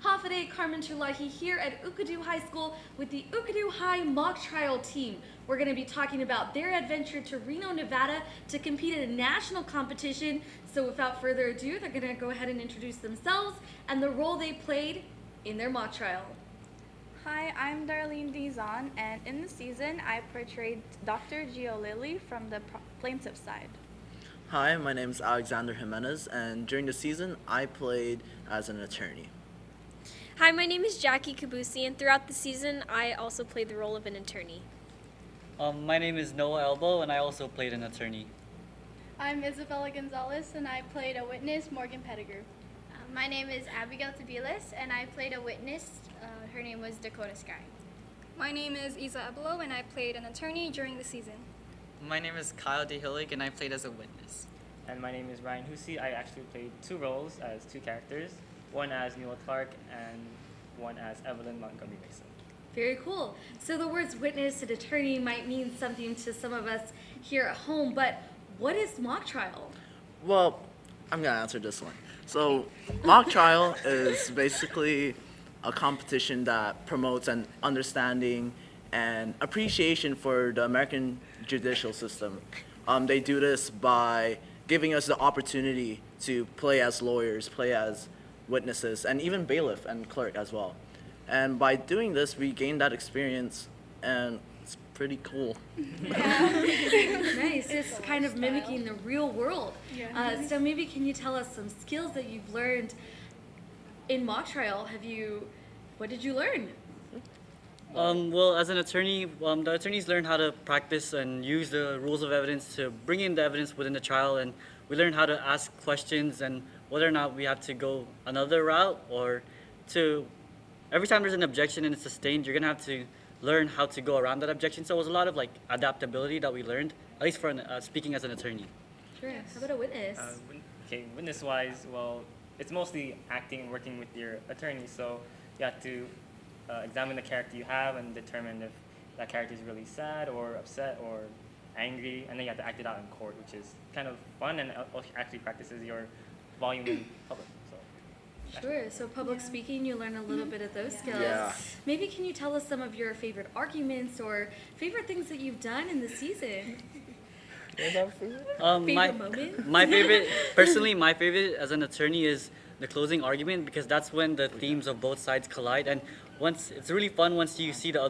Hafide Carmen Terlaje here at Okkodo High School with the Okkodo High mock trial team. We're going to be talking about their adventure to Reno, Nevada to compete in a national competition. So without further ado, they're going to go ahead and introduce themselves and the role they played in their mock trial. Hi, I'm Darlene Dizon, and in the season I portrayed Dr. Gio Lilly from the plaintiff side. Hi, my name is Alexander Jimenez, and during the season I played as an attorney. Hi, my name is Jackie Kabusi, and throughout the season I also played the role of an attorney. My name is Noah Elbow, and I also played an attorney. I'm Isabella Gonzalez, and I played a witness, Morgan Pettigrew. My name is Abigail Tabiles, and I played a witness. Her name was Dakota Sky. My name is Isa Ebelo, and I played an attorney during the season. My name is Kyle DeHillig, and I played as a witness. And my name is Ryan Hussey. I actually played two roles as two characters, one as Newell Clark and one as Evelyn Montgomery Mason. Very cool. So the words witness and attorney might mean something to some of us here at home, but what is mock trial? Well, I'm going to answer this one. So mock trial is basically a competition that promotes an understanding and appreciation for the American judicial system. They do this by giving us the opportunity to play as lawyers, play as witnesses, and even bailiff and clerk as well. And by doing this, we gain that experience, and it's pretty cool. Nice. It's kind of mimicking the real world. Yeah. So maybe can you tell us some skills that you've learned in mock trial? What did you learn? Well, as an attorney, the attorneys learn how to practice and use the rules of evidence to bring in the evidence within the trial, and we learn how to ask questions and whether or not we have to go another route or to, every time there's an objection and it's sustained, you're going to have to learn how to go around that objection. So it was a lot of adaptability that we learned, at least for speaking as an attorney. Sure. How about a witness? Okay, witness-wise, well, it's mostly acting and working with your attorney, so you have to examine the character you have and determine if that character is really sad or upset or angry, and then you have to act it out in court, which is kind of fun and actually practices your volume in public. So. Sure. So public speaking, you learn a little bit of those skills. Yeah. Maybe can you tell us some of your favorite arguments or favorite things that you've done in the season? Favorite moment? My favorite, personally, my favorite as an attorney is the closing argument, because that's when the themes of both sides collide, and it's really fun once you see the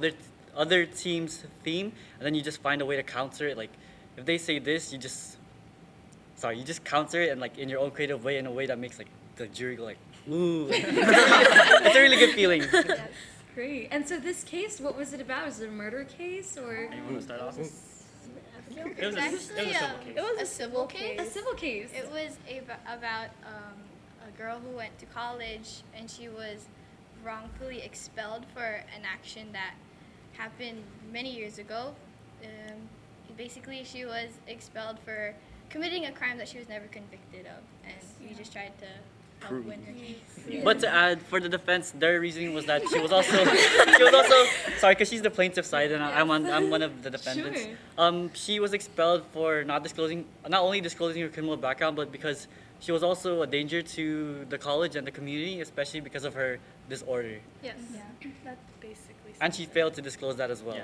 other team's theme, and then you just find a way to counter it. Like if they say this, you just counter it, and in your own creative way, in a way that makes the jury go ooh. It's a really good feeling. Yes. Great. And so this case, what was it about? Was it a murder case or? You want to start off? It was actually a civil case. A civil case. It was about a girl who went to college, and she was wrongfully expelled for an action that happened many years ago. Basically, she was expelled for committing a crime that she was never convicted of, and we just tried to help win her case. But to add, for the defense, their reasoning was that she was also sorry, because she's the plaintiff side and I'm one of the defendants. Sure. She was expelled for not only disclosing her criminal background, but because she was also a danger to the college and the community, especially because of her disorder. Yes. Yeah, that's basically. And she failed to disclose that as well.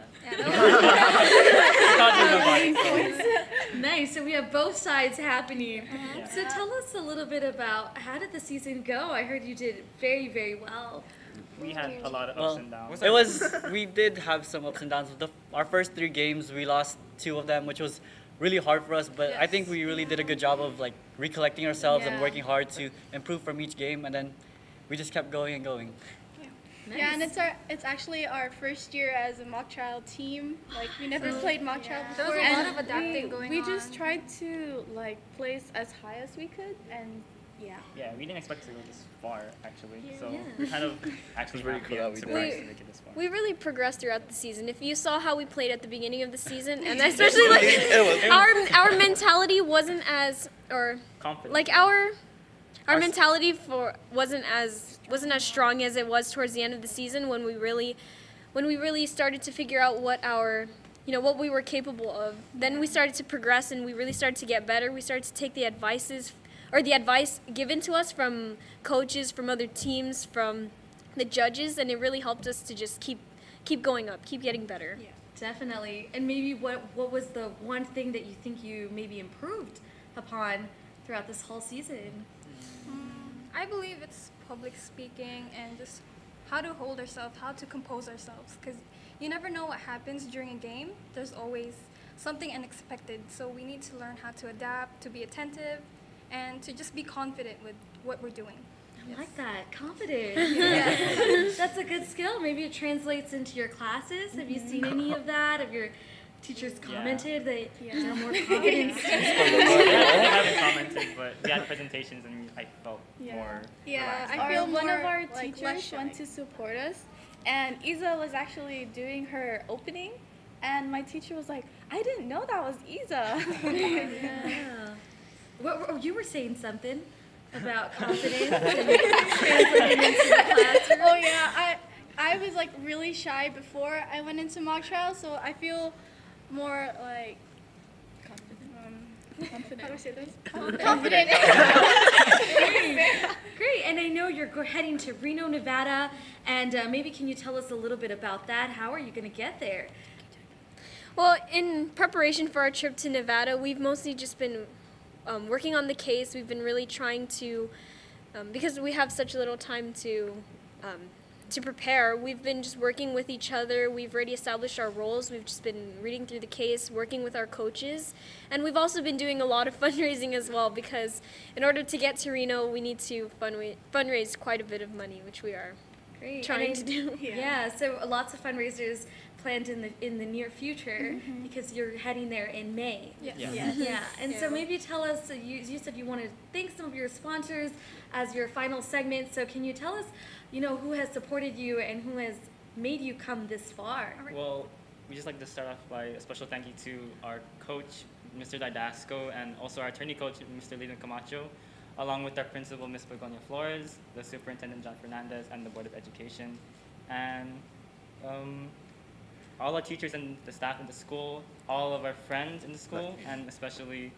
Nice. So we have both sides happening. Yeah. So tell us a little bit about how did the season go? I heard you did very, very well. We had a lot of ups and downs. We did have some ups and downs. Our first 3 games, we lost 2 of them, which was really hard for us, but I think we really did a good job of recollecting ourselves and working hard to improve from each game, and then we just kept going and going. Nice. Yeah, and it's actually our first year as a mock trial team. We never played mock trial There before. was a lot and of adapting going on. We just tried to place as high as we could, and Yeah, we didn't expect to go this far, actually. So Yeah. we're kind of actually pretty happy cool and that we surprised did. to make it this far. We really progressed throughout the season. If you saw how we played at the beginning of the season, and especially our mentality wasn't as Confident. our mentality wasn't as strong as it was towards the end of the season when we really started to figure out what what we were capable of. Then we started to progress and we really started to get better. We started to take the advice given to us from coaches, from other teams, from the judges, and it really helped us to just keep going up, keep getting better. Yeah, definitely. And maybe what was the one thing that you think you maybe improved upon throughout this whole season? I believe it's public speaking and just how to hold ourselves, how to compose ourselves, because you never know what happens during a game. There's always something unexpected, so we need to learn how to adapt, to be attentive, and to just be confident with what we're doing. I like that. Confident. Yeah. That's a good skill. Maybe it translates into your classes. Have you seen any of that? Have your teachers commented that they're more confident? I haven't commented, but we had presentations and I felt more relaxed. I feel one of more, our like, teachers less went to support us, and Isa was actually doing her opening, and my teacher was like, I didn't know that was Isa. Yeah. You were saying something about confidence and translating into the classroom. Oh yeah, I was like really shy before I went into mock trial, so I feel more like confident. How do I say this? Confident. Great. And I know you're heading to Reno, Nevada, and maybe can you tell us a little bit about that? How are you going to get there? Well, in preparation for our trip to Nevada, we've mostly just been working on the case. We've been really trying to, because we have such little time to prepare, we've been just working with each other. We've already established our roles. We've just been reading through the case, working with our coaches. And we've also been doing a lot of fundraising as well, because in order to get to Reno, we need to fundraise quite a bit of money, which we are trying to do. Yeah, so lots of fundraisers planned in the near future because you're heading there in May. Yeah. And so maybe tell us, you said you want to thank some of your sponsors as your final segment. So can you tell us, who has supported you and who has made you come this far? Well, we just like to start off by a special thank you to our coach, Mr. Didasco, and also our attorney coach, Mr. Lino Camacho, along with our principal, Ms. Begonia Flores, the superintendent, John Fernandez, and the Board of Education. And all our teachers and the staff in the school, all of our friends in the school, and especially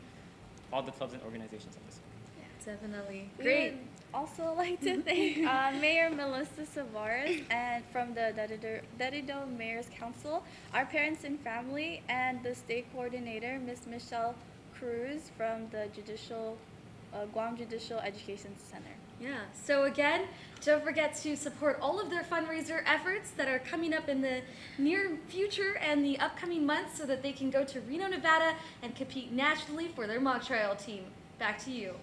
all the clubs and organizations of the school. Yeah, definitely. We Great. would also like to thank Mayor Melissa Savares and from the Dedido Mayor's Council, our parents and family, and the state coordinator, Ms. Michelle Cruz from the Guam Judicial Education Center. Yeah, so again, don't forget to support all of their fundraiser efforts that are coming up in the near future and the upcoming months so that they can go to Reno, Nevada and compete nationally for their mock trial team. Back to you.